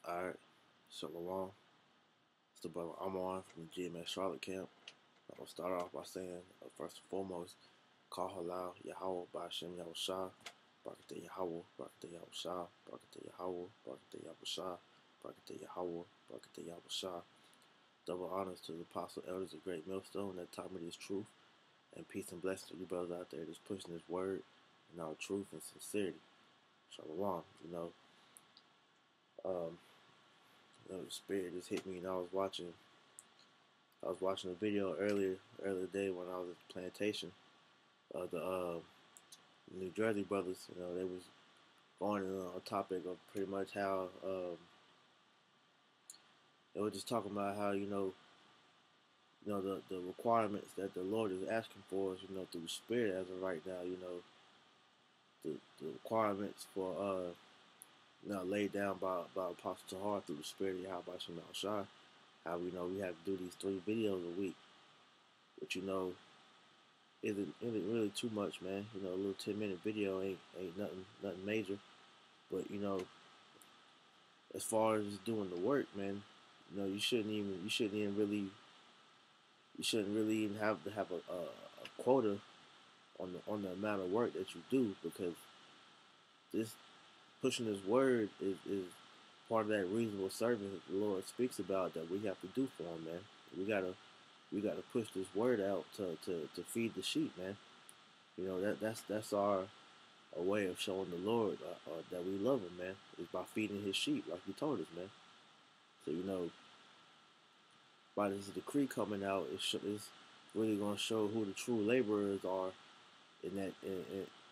Alright, Shalom. It's the brother Amon from the GMS Charlotte camp. I'm going to start off by saying, first and foremost, Call Halal Yahweh Ba'ashem Yahushua, Barakatah Yahweh, Barakatah Yahushua, Barakatah Yahweh, Barakatah Yahushua, Barakatah Yahweh, Barakatah Yahushua. Double honors to the apostle elders of Great Millstone that taught me this truth, and peace and blessings to you brothers out there that's pushing this word and our truth and sincerity. Shalom, the spirit just hit me, and I was watching a video earlier today when I was at the plantation. The New Jersey brothers, they was going on a topic of pretty much how they were just talking about how the requirements that the Lord is asking for us, through the Spirit as of right now, the requirements for laid down by Apostle Tahar through the Spirit of Yahweh Shem Shai. How we have to do these 3 videos a week, which isn't really too much, man. A little 10-minute video ain't nothing major, but as far as doing the work, man, you shouldn't really even have to have a quota on the amount of work that you do, because this pushing His word is part of that reasonable service that the Lord speaks about that we have to do for Him, man. We gotta push this word out to feed the sheep, man. That's our a way of showing the Lord that we love Him, man, is by feeding His sheep, like He told us, man. So by this decree coming out, it's really gonna show who the true laborers are in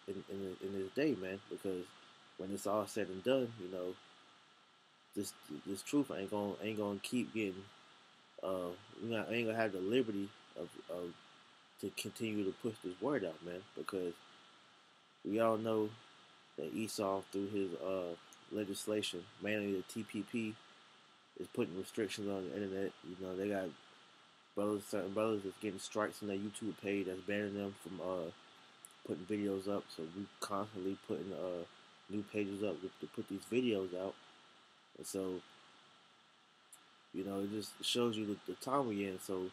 this day, man. Because when it's all said and done, this truth ain't gonna keep getting. Ain't gonna have the liberty of to continue to push this word out, man. Because we all know that Esau, through his legislation, mainly the TPP, is putting restrictions on the internet. They got certain brothers that's getting strikes on their YouTube page that's banning them from putting videos up. So we constantly putting new pages up to put these videos out. And so, it just shows you the time we're in. So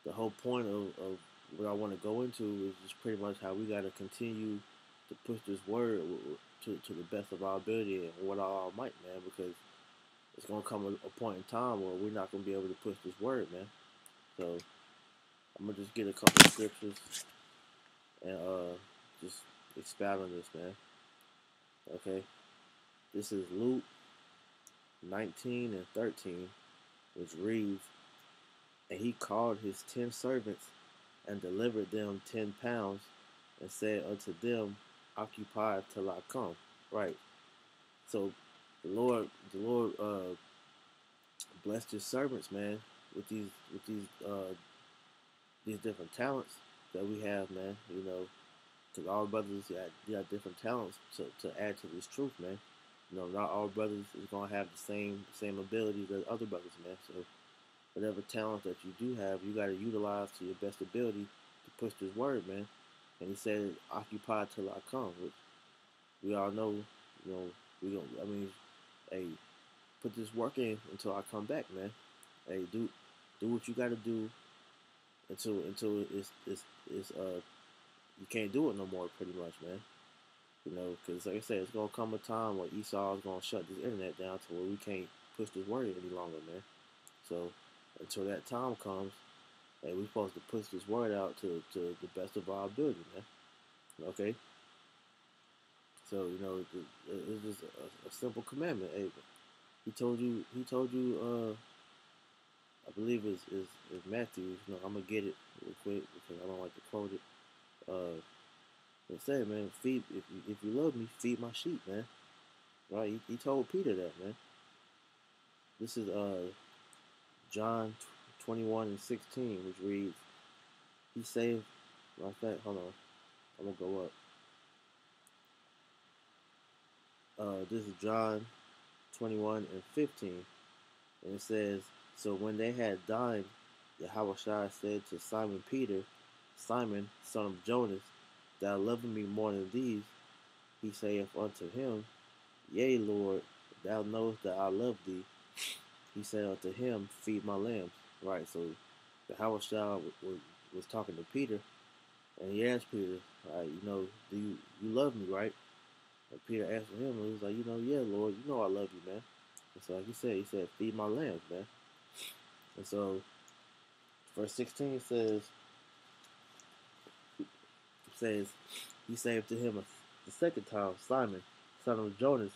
the whole point of what I want to go into is just pretty much how we got to continue to push this word to the best of our ability and what our might, man, because it's going to come a point in time where we're not going to be able to push this word, man. So I'm going to just get a couple of scriptures and just expound on this, man. Okay? This is Luke 19 and 13, which reads, "And he called his 10 servants and delivered them 10 pounds and said unto them, Occupy till I come." Right. So the Lord blessed His servants, man, with these different talents that we have, man. Because all brothers got different talents to add to this truth, man. Not all brothers is gonna have the same abilities as other brothers, man. So whatever talent that you do have, you gotta utilize to your best ability to push this word, man. And He said, "Occupy till I come," which we all know, hey, put this work in until I come back, man. Hey, do what you gotta do until it's you can't do it no more, pretty much, man. Because like I said, it's gonna come a time where Esau is gonna shut this internet down to where we can't push this word any longer, man. So until that time comes, hey, we're supposed to push this word out to the best of our ability, man. Okay. So it's just a simple commandment. Hey, he told you. I believe it's Matthew. I'm gonna get it real quick because I don't like to quote it. It said, man, if you love me, feed my sheep, man. Right? He told Peter that, man. This is John 21 and 16, which reads, He saved. Matter of fact, hold on, I'm gonna go up. This is John 21 and 15, and it says, "So when they had dined, Yahushua said to Simon Peter, Simon, son of Jonas, thou lovest me more than these? He saith unto him, Yea, Lord, thou knowest that I love thee. he said unto him, feed my lambs. Right. So the Howard was talking to Peter, and he asked Peter, do you love me, right? And Peter answered him, and he was like, yeah, Lord, you know I love you, man. And so like he said, feed my lambs, man. And so verse 16 says, he said to him the second time, Simon, son of Jonas,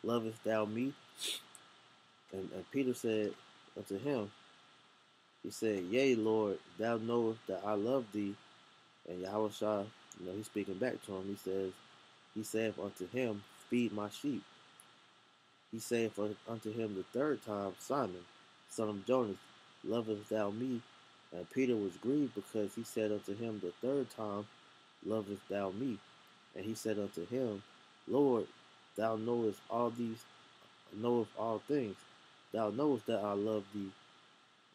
lovest thou me? And Peter said unto him, he said, yea, Lord, thou knowest that I love thee. And Yahushua, he's speaking back to him. He saith unto him, feed my sheep. He saith unto him the third time, Simon, son of Jonas, lovest thou me? And Peter was grieved because he said unto him the third time, lovest thou me? And he said unto him, Lord, thou knowest all things. Thou knowest that I love thee.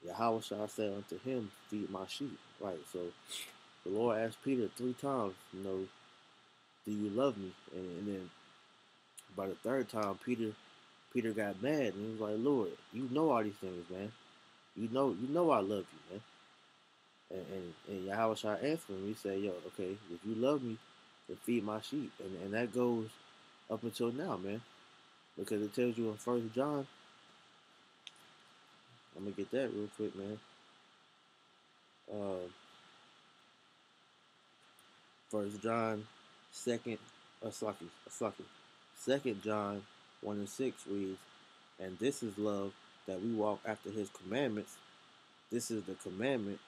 Yahushua said unto him, feed my sheep. Right, so the Lord asked Peter 3 times, do you love me? And then by the third time, Peter got mad and he was like, Lord, you know all these things, man. You know I love you, man. And Yahushua answered him. He said, okay, if you love me, then feed my sheep. And that goes up until now, man. Because it tells you in 1 John, I'm going to get that real quick, man. 1 John 2nd John 1 and 6 reads, and this is love, that we walk after his commandments. This is the commandment,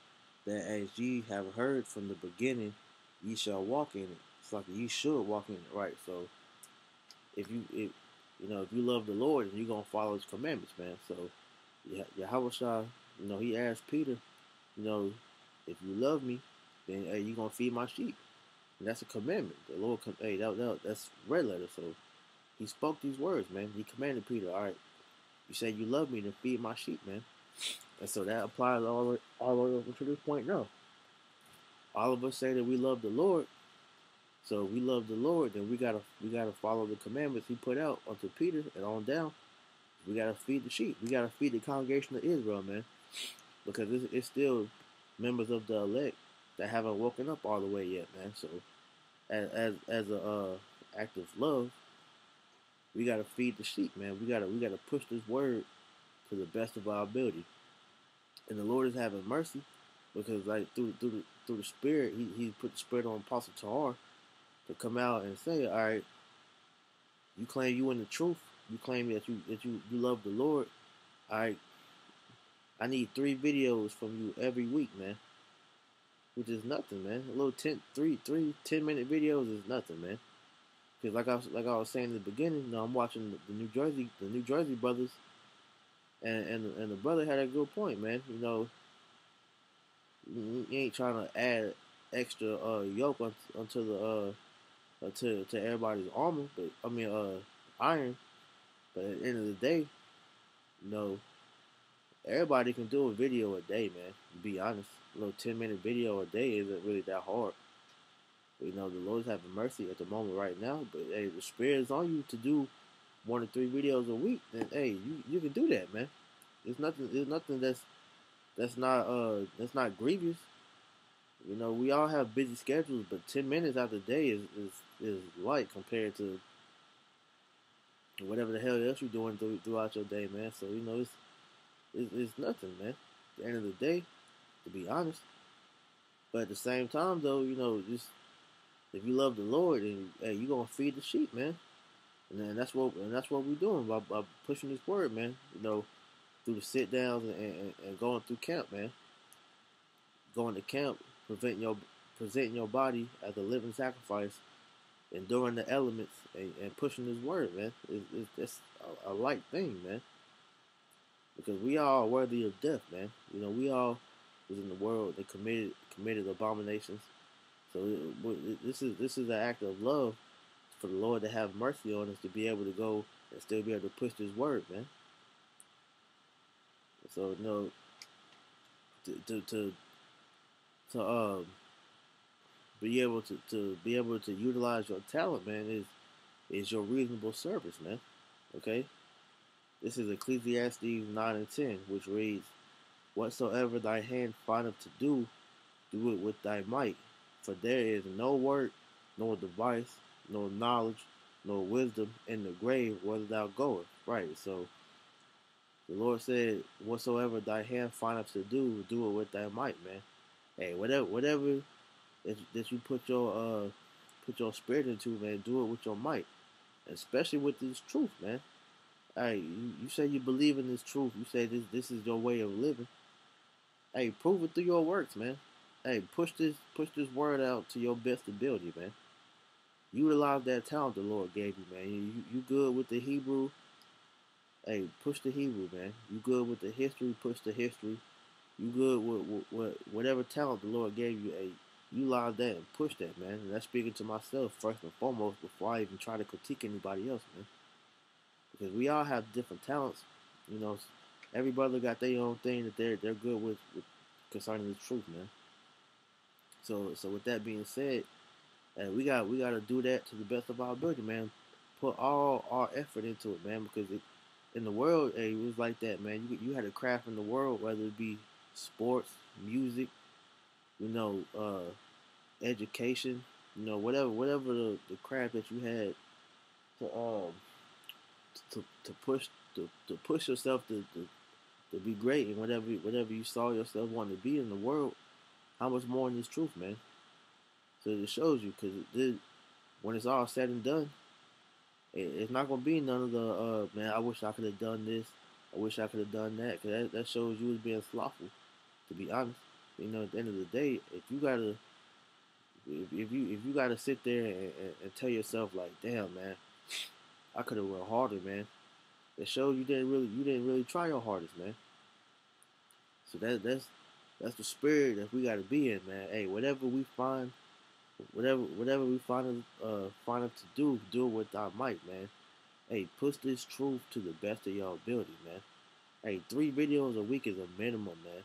that as ye have heard from the beginning, ye shall walk in it. It's like ye should walk in it, right? So if you love the Lord, then you're gonna follow his commandments, man. So Yahushua, he asked Peter, if you love me, then hey, you're gonna feed my sheep. And that's a commandment. The Lord, that's red letter. So he spoke these words, man. He commanded Peter, all right, you say you love me, then feed my sheep, man. And so that applies all the way up to this point now. All of us say that we love the Lord. So if we love the Lord, then we gotta follow the commandments he put out unto Peter and on down. We gotta feed the sheep. We gotta feed the congregation of Israel, man, because it's still members of the elect that haven't woken up all the way yet, man. So as a act of love, we gotta feed the sheep, man. We gotta push this word to the best of our ability. And the Lord is having mercy, because like through the Spirit, he put the Spirit on Apostle Tahar to come out and say, all right, you claim you in the truth, you claim that you love the Lord, all right, I need 3 videos from you every week, man. Which is nothing, man. A little 10-minute videos is nothing, man. Because like I was saying in the beginning, I'm watching the New Jersey brothers, and the brother had a good point, man. You ain't trying to add extra yoke onto the to everybody's armor, but I mean iron. But at the end of the day, everybody can do a video a day, man. To be honest, a little 10-minute video a day isn't really that hard. But, the Lord's having mercy at the moment right now. But hey, the Spirit is on you to do 1 to 3 videos a week. Then hey, you can do that, man. There's nothing that's not grievous. We all have busy schedules, but 10 minutes out the day is light compared to whatever the hell else you're doing throughout your day, man. So it's nothing, man. At the end of the day, to be honest. But at the same time, though, just if you love the Lord, then hey, you gonna feed the sheep, man. And that's what we're doing by pushing this word, man. Through the sit downs and going through camp, man. Going to camp, presenting your body as a living sacrifice, enduring the elements, and pushing this word, man. It's a light thing, man. Because we all are worthy of death, man. We all was in the world that committed abominations. So this is an act of love for the Lord to have mercy on us, to be able to go and still be able to push this word, man. So to be able to utilize your talent, man, is your reasonable service, man. Okay. This is Ecclesiastes 9 and 10, which reads, "Whatsoever thy hand findeth to do, do it with thy might. For there is no work, nor device, nor knowledge, nor wisdom in the grave whither thou goest." Right. So the Lord said, "Whatsoever thy hand findeth to do it with thy might, man." Hey, whatever that you put your spirit into, man, do it with your might, especially with this truth, man. Hey, you say you believe in this truth. You say this is your way of living. Hey, prove it through your works, man. Hey, push this word out to your best ability, man. Utilize that talent the Lord gave you, man. You good with the Hebrew? Hey, push the Hebrew, man. You good with the history? Push the history. You good with whatever talent the Lord gave you? Hey, utilize that and push that, man. And that's speaking to myself first and foremost before I even try to critique anybody else, man. Because we all have different talents. You know, every brother got their own thing that they're good with concerning the truth, man. So with that being said, we got to do that to the best of our ability, man. Put all our effort into it, man, because in the world, hey, it was like that, man. You had a craft in the world, whether it be sports, music, you know, education, you know, whatever the craft that you had to to push to push yourself to be great and whatever you saw yourself wanting to be in the world. How much more in this truth, man? So it shows you, because when it's all said and done, it's not gonna be none of the man. I wish I could have done this. I wish I could have done that. Cause that shows you as being slothful. To be honest, you know, at the end of the day, if you gotta sit there and tell yourself like, damn, man, I could have worked harder, man. It shows you didn't really try your hardest, man. So that's the spirit that we gotta be in, man. Hey, whatever we find it to do it with our might, man. Hey, push this truth to the best of your ability, man. Hey, 3 videos a week is a minimum, man.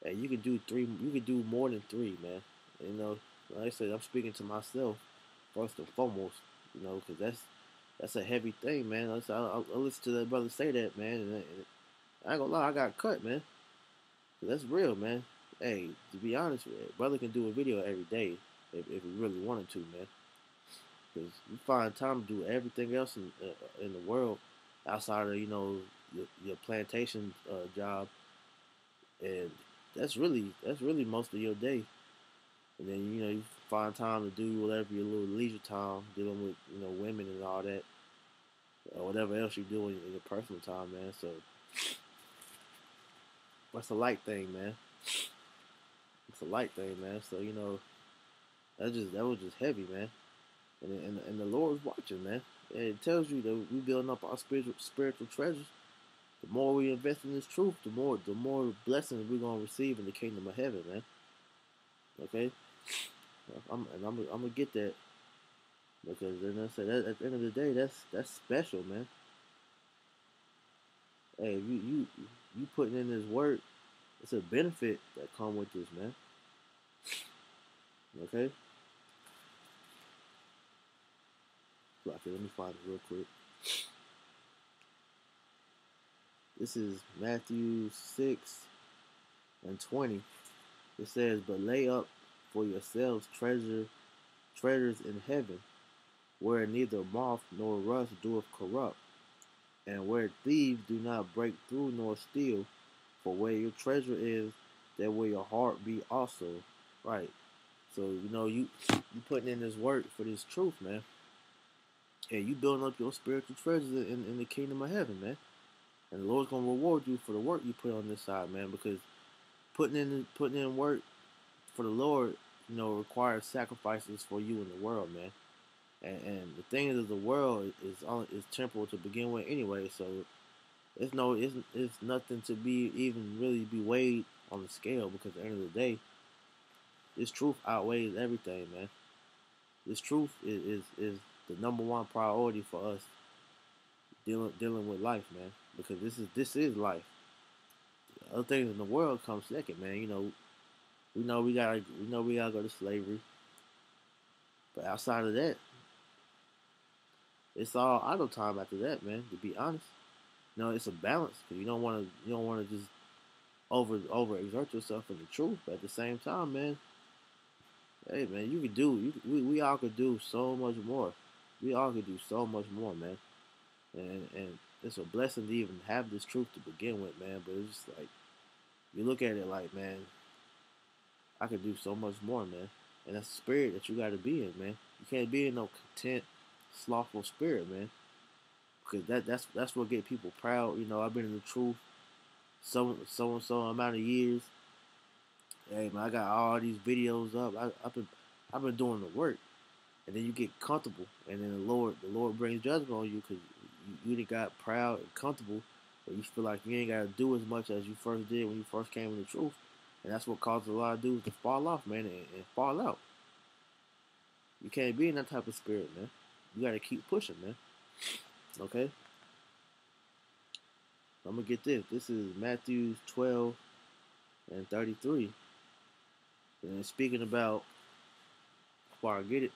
Hey, you can do three. You can do more than three, man. You know, like I said, I'm speaking to myself first and foremost. You know, because that's a heavy thing, man. I listen to that brother say that, man, and I ain't gonna lie, I got cut, man. That's real, man. Hey, to be honest, brother can do a video every day if he really wanted to, man. Because you find time to do everything else in the world outside of your plantation job, and that's really most of your day. And then you find time to do whatever your little leisure time, dealing with women and all that, or whatever else you do in your personal time, man. So that's a light thing, man. It's a light thing, man. So that was just heavy, man. And the Lord's watching, man. And it tells you that we building up our spiritual treasures. The more we invest in this truth, the more blessings we're gonna receive in the kingdom of heaven, man. Okay, I'm gonna get that, because then I said that at the end of the day, that's special, man. Hey, you putting in this work, it's a benefit that come with this, man. Okay, okay, let me find it real quick. This is Matthew 6:20. It says, "But lay up for yourselves treasures in heaven, where neither moth nor rust doeth corrupt, and where thieves do not break through nor steal. For where your treasure is, there will your heart be also." Right. So you putting in this work for this truth, man. And you building up your spiritual treasures in the kingdom of heaven, man. And the Lord's gonna reward you for the work you put on this side, man. Because putting in work for the Lord, requires sacrifices for you in the world, man. And the thing is, the world is temporal to begin with, anyway. So it's nothing to be even really be weighed on the scale, because at the end of the day, this truth outweighs everything, man. This truth is the number one priority for us dealing with life, man. Because this is life. Other things in the world come second, man. We gotta go to slavery, but outside of that, it's all idle time after that, man. To be honest, it's a balance because you don't want to just over exert yourself in the truth. But at the same time, man, hey man, you could do we all could do so much more. We all could do so much more, man. And it's a blessing to even have this truth to begin with, man. But it's just like you look at it like, man, I could do so much more, man. And that's the spirit that you got to be in, man. You can't be in no content, slothful spirit, man. Because that's what get people proud. I've been in the truth so and so amount of years. Hey man, I got all these videos up. I've been doing the work, and then you get comfortable, and then the Lord brings judgment on you because you done got proud and comfortable, but you feel like you ain't got to do as much as you first did when you first came in the truth, and that's what causes a lot of dudes to fall off, man, and fall out. You can't be in that type of spirit, man. You got to keep pushing, man. Okay. I'm gonna get this. This is Matthew 12 and 33. And it's speaking about, before I get it,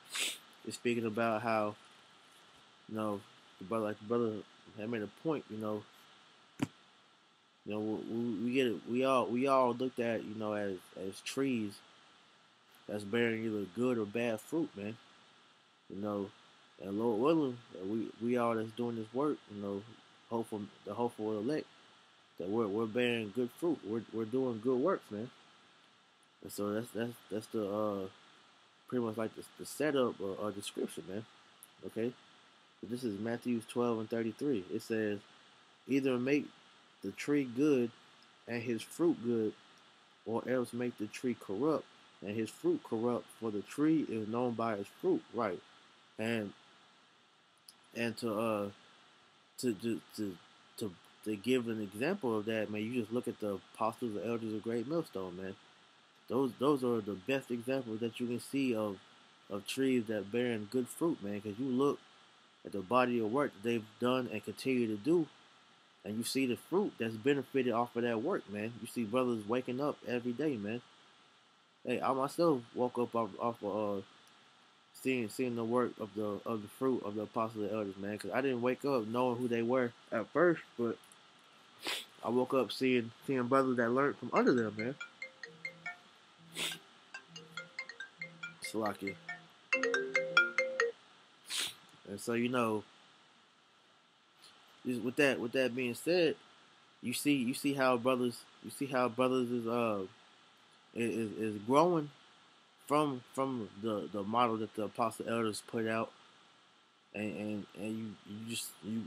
it's speaking about how, the brother had made a point, we get it. We all looked at, as trees that's bearing either good or bad fruit, man. And Lord willing, we all that's doing this work, the hopeful elect, that we're bearing good fruit. We're doing good works, man. And so that's the pretty much like the setup or description, man. Okay, so this is Matthew 12 and 33. It says, either make the tree good and his fruit good, or else make the tree corrupt and his fruit corrupt. For the tree is known by its fruit, right? And to to to to to give an example of that, man, you just look at the apostles and elders of Great Millstone, man. Those are the best examples that you can see of trees that bearing good fruit, man. Because you look at the body of work that they've done and continue to do, and you see the fruit that's benefited off of that work, man. You see brothers waking up every day, man. Hey, I myself woke up off of seeing the work of the fruit of the apostles and elders, man. Because I didn't wake up knowing who they were at first, but I woke up seeing brothers that learned from under them, man. Salaki. And so with that being said, you see how brothers is growing from the model that the apostle elders put out, and you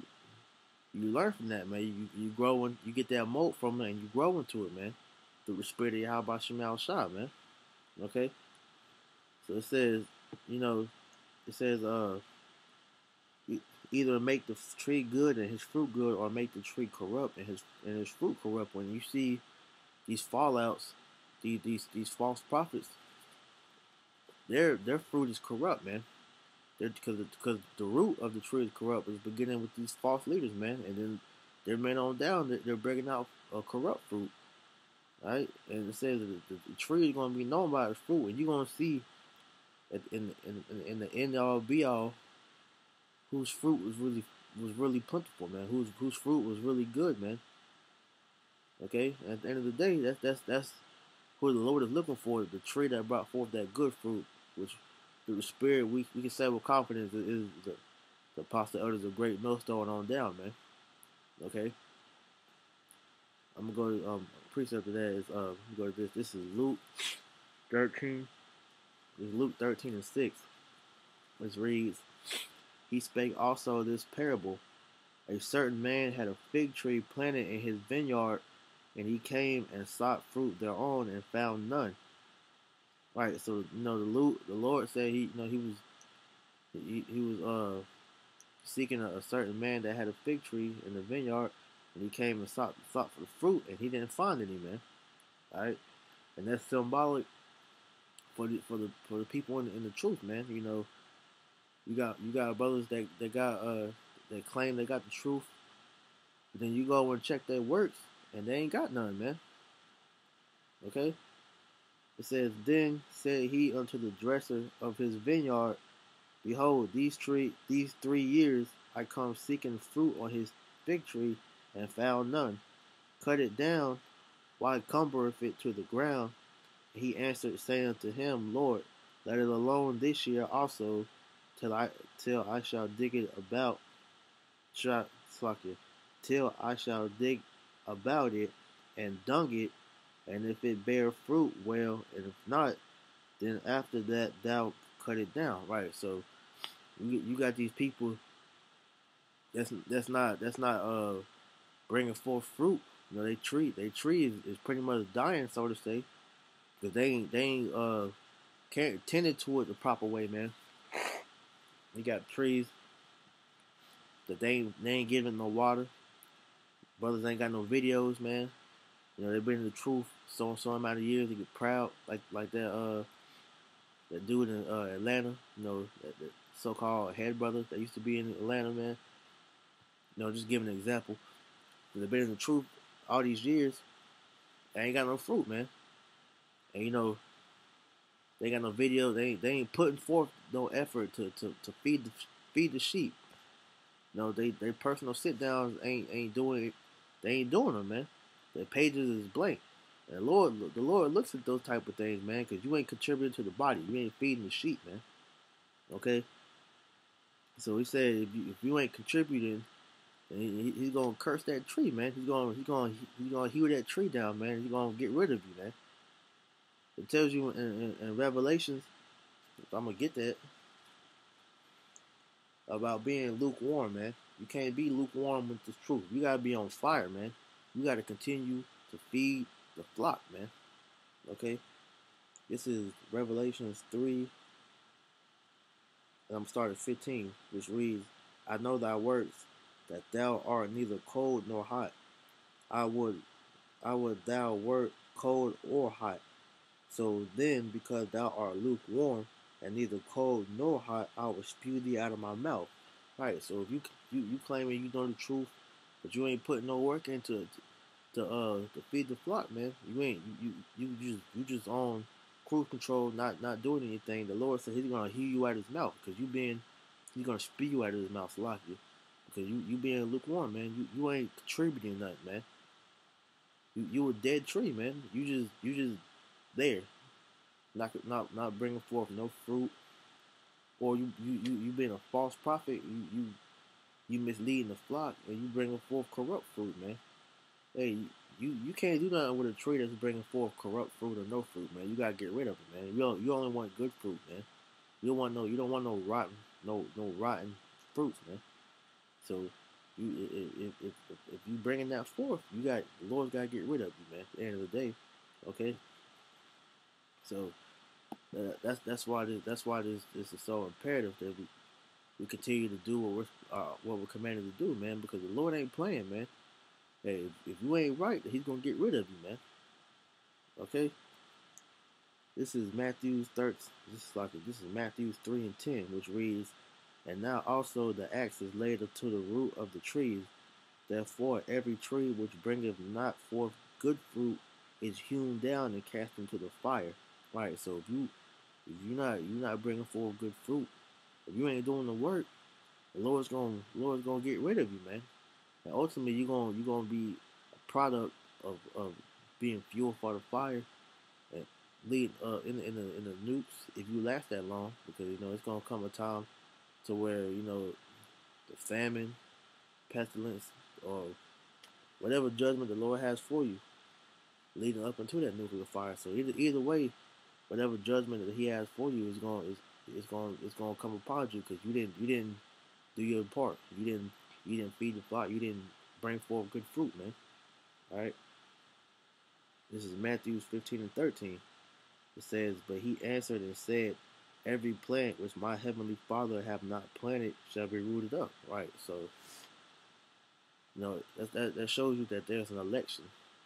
learn from that, man. You grow and you get that mold from it, and you grow into it, man, through the spirit of Yahweh Shemal Shah, man. Okay, so it says, either make the tree good and his fruit good, or make the tree corrupt and his fruit corrupt. When you see these fallouts, these false prophets, their fruit is corrupt, man. Because the root of the tree is corrupt. Is beginning with these false leaders, man, and then they're men on down. They're bringing out a corrupt fruit, right? And it says that the tree is going to be known by its fruit, and you're going to see in the end all be all whose fruit was really plentiful, man. Whose fruit was really good, man. Okay, and at the end of the day, that's who the Lord is looking for. The tree that brought forth that good fruit, which through the Spirit we can say with confidence is the apostle elders of Great Millstone on down, man. Okay, I'm gonna go to precept of that is go to this. This is Luke 13. It's Luke 13 and 6. Which reads, he spake also this parable. A certain man had a fig tree planted in his vineyard, and he came and sought fruit thereon and found none. Right, so the Lord said he was seeking a certain man that had a fig tree in the vineyard, and he came and sought for the fruit, and he didn't find any, man. All right, and that's symbolic for the people in the truth, man. You got brothers that claim they got the truth, but then you go and check their works, and they ain't got none, man. Okay. It says, then said he unto the dresser of his vineyard, behold, these 3 years I come seeking fruit on his fig tree, and found none. Cut it down, why cumbereth it to the ground? He answered, saying unto him, Lord, let it alone this year also, till I shall dig it about, till I shall dig about it and dung it, and if it bear fruit, well, and if not, then after that thou cut it down. Right. So you got these people that's not bringing forth fruit. You know, they tree is pretty much dying, so to say, because they ain't can't tended to it the proper way, man. You got trees that they ain't giving no water. Brothers ain't got no videos, man. You know, they bring the truth so amount of years. They get proud, like that dude in Atlanta. You know, that so-called head brother that used to be in Atlanta, man. You know, just giving an example. They've been in the truth all these years. They ain't got no fruit, man. And you know, they got no video. They ain't putting forth no effort to feed the sheep. You know, they personal sit downs ain't doing. They ain't doing them, man. Their pages is blank. And the Lord looks at those type of things, man, because you ain't contributing to the body. You ain't feeding the sheep, man. Okay. So he said, if you ain't contributing, he's gonna curse that tree, man. He's gonna hew that tree down, man. He's gonna get rid of you, man. It tells you in Revelations, if I'm gonna get that, about being lukewarm, man. You can't be lukewarm with the truth. You gotta be on fire, man. You gotta continue to feed the flock, man. Okay? This is Revelations 3, and I'm starting 15, which reads, I know thy works, that thou art neither cold nor hot. I would thou wert cold or hot. So then, because thou art lukewarm, and neither cold nor hot, I will spew thee out of my mouth. Right. So if you claiming you know the truth, but you ain't putting no work into to feed the flock, man. You ain't you just on cruise control, not doing anything. The Lord said He's gonna heal you out of His mouth because He's gonna spew you out of His mouth, Salakia. Because you being lukewarm, man. You ain't contributing nothing, man. You a dead tree, man. You just there, not bringing forth no fruit, or you being a false prophet. You misleading the flock, and you bringing forth corrupt fruit, man. Hey, you can't do nothing with a tree that's bringing forth corrupt fruit or no fruit, man. You gotta get rid of it, man. You only want good fruit, man. You don't want no rotten fruits, man. So if you bringing that forth, the Lord's gotta get rid of you, man. At the end of the day, okay. So that's why this is so imperative that we continue to do what we're commanded to do, man. Because the Lord ain't playing, man. Hey, if you ain't right, He's gonna get rid of you, man. Okay. This is Matthew's 13. This is Matthew's 3:10, which reads, and now also the axe is laid up to the root of the trees. Therefore, every tree which bringeth not forth good fruit is hewn down and cast into the fire. Right. So if you're not bringing forth good fruit, if you ain't doing the work, the Lord's gonna get rid of you, man. And ultimately, you're gonna be a product of being fuel for the fire and lead in the nukes if you last that long, because you know it's gonna come a time to where you know the famine, pestilence, or whatever judgment the Lord has for you, leading up into that nuclear fire. So either way, whatever judgment that He has for you is going to come upon you because you didn't do your part. You didn't feed the flock. You didn't bring forth good fruit, man. All right. This is Matthew 15:13. It says, but He answered and said, every plant which my heavenly Father have not planted shall be rooted up. Right. So you know that shows you that there's an election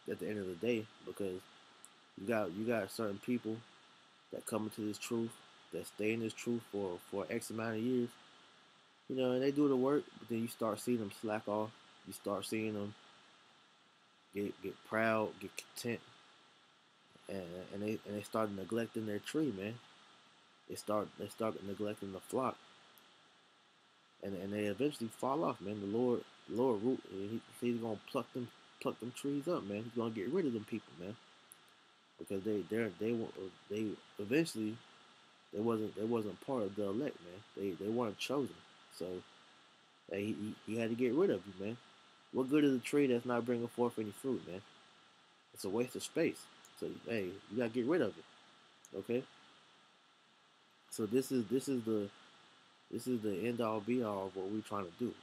at the end of the day, because you got certain people that come into this truth, that stay in this truth for X amount of years, you know, and they do the work, but then you start seeing them slack off. You start seeing them get proud, get content, and they start neglecting their tree, man. They start neglecting the flock, and they eventually fall off, man. The The Lord root. He's gonna pluck them trees up, man. He's gonna get rid of them people, man, because they eventually they wasn't part of the elect, man. They weren't chosen, so hey, he had to get rid of you, man. What good is a tree that's not bringing forth any fruit, man? It's a waste of space. So hey, you gotta get rid of it, okay? So this is the end all be all of what we're trying to do.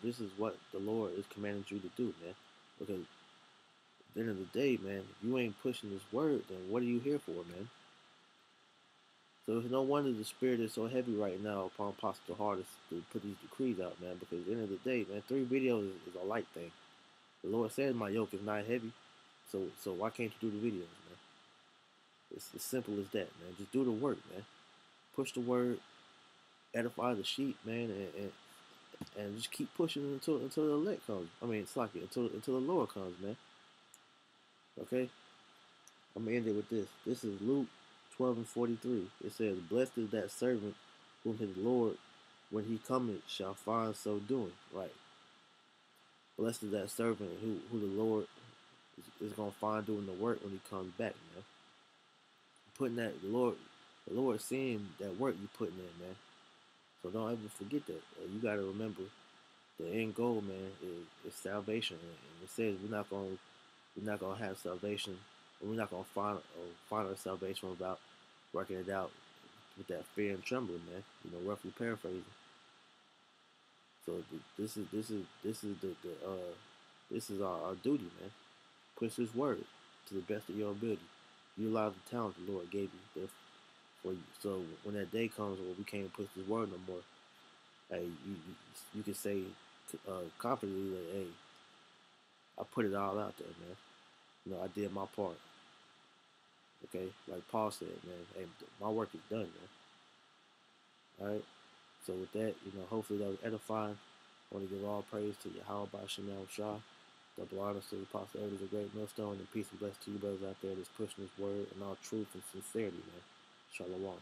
This is what the Lord is commanding you to do, man. Because at the end of the day, man, if you ain't pushing this word, then what are you here for, man? So it's no wonder the spirit is so heavy right now upon Apostle Hardest to put these decrees out, man. Because at the end of the day, man, 3 videos is a light thing. The Lord says my yoke is not heavy. So why can't you do the videos, man? It's as simple as that, man. Just do the work, man. Push the word, edify the sheep, man, and just keep pushing until the elect comes. I mean, it's like until the Lord comes, man. Okay, I'm gonna end it with this. This is Luke 12:43. It says, "Blessed is that servant whom his Lord, when he cometh, shall find so doing." Right. Blessed is that servant who the Lord is gonna find doing the work when he comes back, man. Putting that the Lord seeing that work you putting in, man. So don't ever forget that. You got to remember the end goal, man, is salvation. And it says we're not gonna have salvation. We're not gonna find our salvation without working it out with that fear and trembling, man. You know, roughly paraphrasing. So this is our duty, man. Push His word to the best of your ability. Utilize the talent the Lord gave you for you. So when that day comes where we can't push His word no more, hey, you can say confidently that, hey, I put it all out there, man. You know, I did my part. Okay, like Paul said, man, hey, my work is done, man. All right. So with that, you know, hopefully that was edifying. I want to give all praise to Yahweh by Shemal Shah. Double honors to the Apostle Elders, a great millstone, and peace and blessings to you brothers out there that's pushing His word in all truth and sincerity, man. Shalom.